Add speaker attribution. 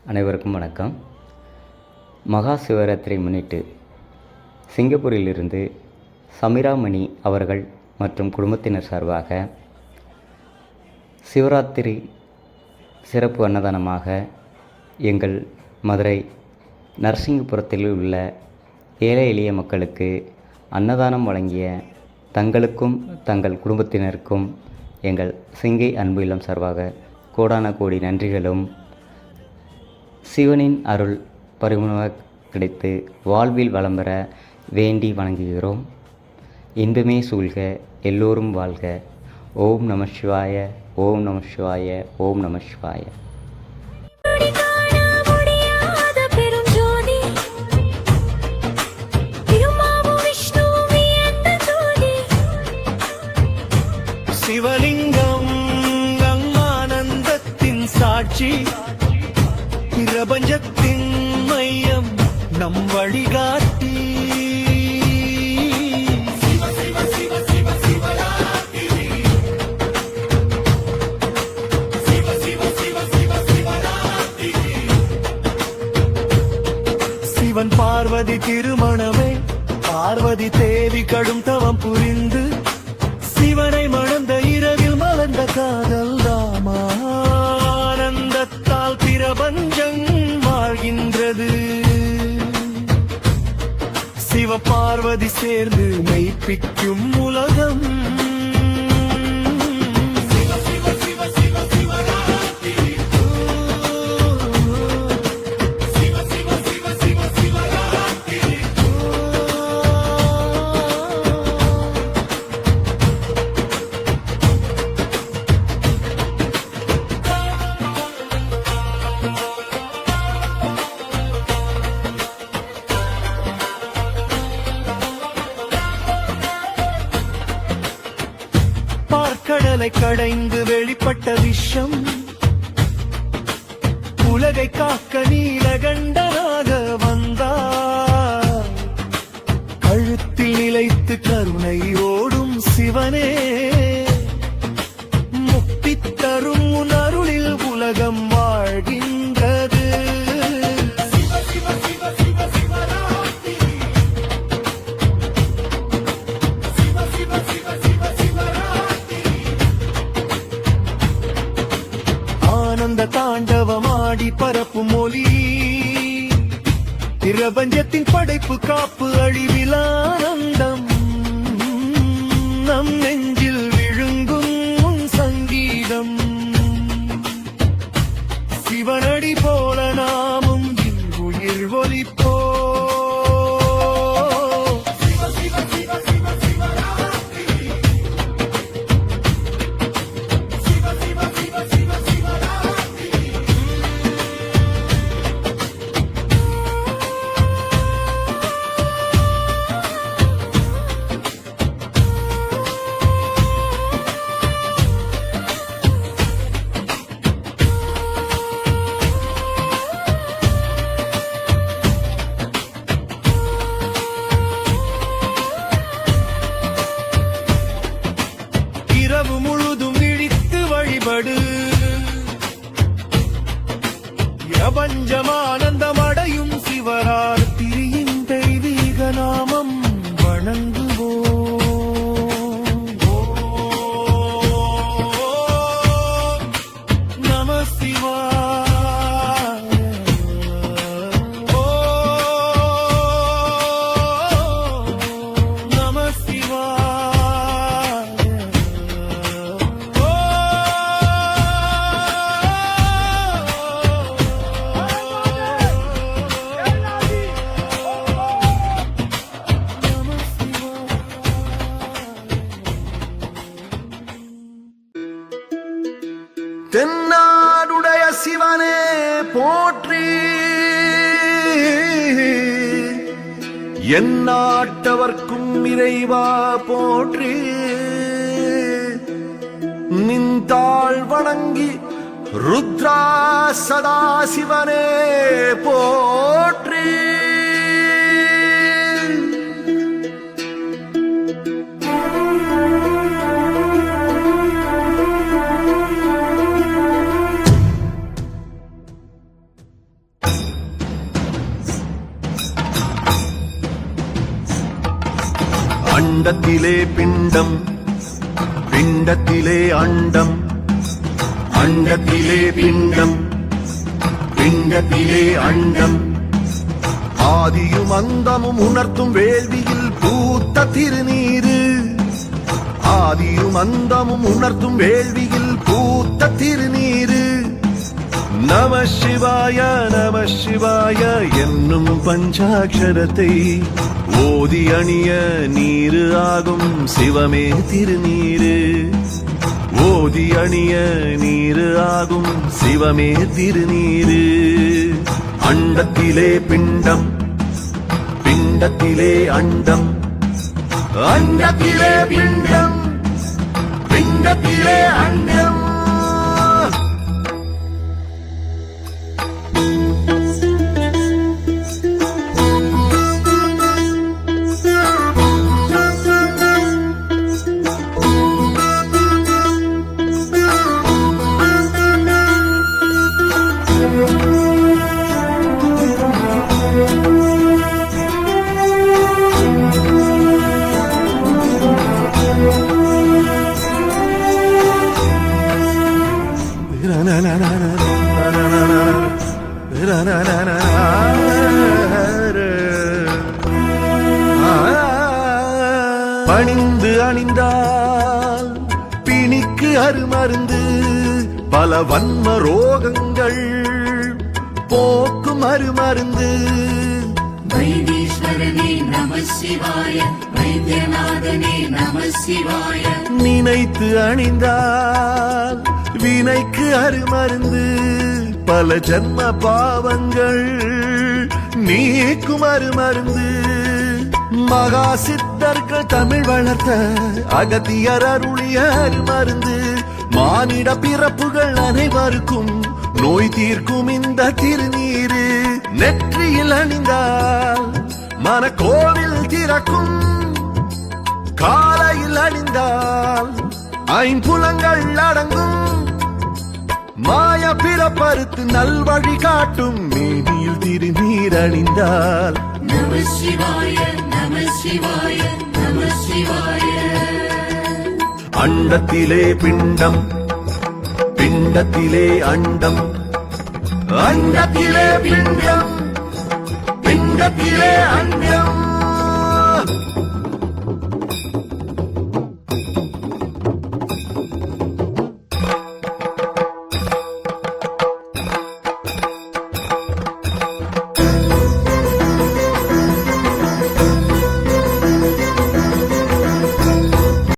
Speaker 1: அனைவருக்கும் வணக்கம். மகா சிவராத்திரி முன்னிட்டு சிங்கப்பூரிலிருந்து சமிராமணி அவர்கள் மற்றும் குடும்பத்தினர் சார்பாக சிவராத்திரி சிறப்பு அன்னதானமாக எங்கள் மதுரை நரசிங்கபுரத்தில் உள்ள ஏழை எளிய மக்களுக்கு அன்னதானம் வழங்கிய தங்களுக்கும் தங்கள் குடும்பத்தினருக்கும் எங்கள் சிங்கை அன்பு இல்லம் சார்பாக கோடான கோடி நன்றிகளும், சிவனின் அருள் பரிபூர்ணமாக கிடைத்து வாழ்வில் வளம் பெற வேண்டி வணங்குகிறோம். இன்பமே சூழ்க, எல்லோரும் வாழ்க. ஓம் நம சிவாய, ஓம் நம சிவாய, ஓம் நம சிவாய.
Speaker 2: சிவலிங்கம் ஆனந்தத்தின் சாட்சி, பிரபஞ்சத்தின் மையம் நம் வழிகாட்டி. சிவன் பார்வதி திருமணமே, பார்வதி தேவி கடும் தவம் புரிந்து சிவனை மணந்த இரவில் மலர்ந்த காதல் ராமானந்தத்தால் பிரபஞ்சம் வாழ்கின்றது. சிவ பார்வதி சேர்ந்து மெய்ப்பிக்கும் உலகம். கடலை கடைந்து வெளிப்பட்ட விஷம் உலகை காக்க நீலகண்டனாக வந்தார். கழுத்தில் நிலைத்து கருணை ஓடும் சிவனே, முக்தி தரும் உன் அருளில் உலகம் வாழ்கின்றது. ஆனந்த தாண்டவமாடி பரப்பும் மொழி, பிரபஞ்சத்தின் படைப்பு காப்பு அழிவிலானந்தம் நம் நெஞ்சில் விழுங்கும் உன் சங்கீதம். சிவனடி போல நாமும் உயிர் ஒலிப்போ. இரவு முழுதும் விழித்து வழிபடு, பிரபஞ்சமானந்தம் அடையும் சிவராத்திரியின் தெய்வீக நாமம் வணங்குவோம். நம சிவாய, நம சிவாய. தென்னாடுடைய சிவனே போற்றி, எந்நாட்டவர்க்கும் இறைவா போற்றி. நின்றாள் வணங்கி ருத்ரா சதா சிவனே போற்றி.
Speaker 3: அண்டத்திலே பிண்டம், பிண்டத்திலே அண்டம், அண்டத்திலே பிண்டம், பிண்டத்திலே அண்டம். ஆதியும் அந்தமும் உணர்த்தும் வேள்வியில் பூத்த திருநீரு, ஆதியும் அந்தமும் உணர்த்தும் வேள்வியில் பூத்த திருநீரு. நம சிவாய நம சிவாய என்னும் பஞ்சாட்சரத்தை ஓதி அணிய நீரு ஆகும் சிவமே திருநீரு. ஓதி அணிய நீரு ஆகும் சிவமே திருநீரு. அண்டத்திலே பிண்டம், பிண்டத்திலே அண்டம், அண்டத்திலே பிண்டம், பிண்டத்திலே அண்டம். பணிந்து அணிந்தால் பிணிக்கு அருமருந்து, பல வன்ம ரோகங்கள் போக்கும் அருமருந்து.
Speaker 4: வைத்தீஸ்வரனே நம சிவாய, வைத்தியநாதனே நம சிவாய.
Speaker 3: நினைத்து அணிந்தால் வினைக்கு அருமருந்து, பல ஜன்ம பாவங்கள் நீக்கும் அருமருந்து. மகா சித்தர்கள் தமிழ் வளர்த்த அகத்தியர் அருளிய அருமருந்து. மானிட பிறப்புகள் அனைவருக்கும் நோய் தீர்க்கும் இந்த திருநீரு. நெற்றியில் அணிந்தால் மனக்கோவில் திறக்கும், காலையில் அணிந்தால் ஐம்புலங்கள் அடங்கும். மாய பிறப்பறுத்து நல்வழி காட்டும், மேனியில் திருநீர் அணிந்தால்
Speaker 4: நம சிவாய நம சிவாய நம சிவாய.
Speaker 3: அண்டத்திலே பிண்டம், பிண்டத்திலே அண்டம், அண்டத்திலே பிண்டம், பிண்டத்திலே அண்டம்.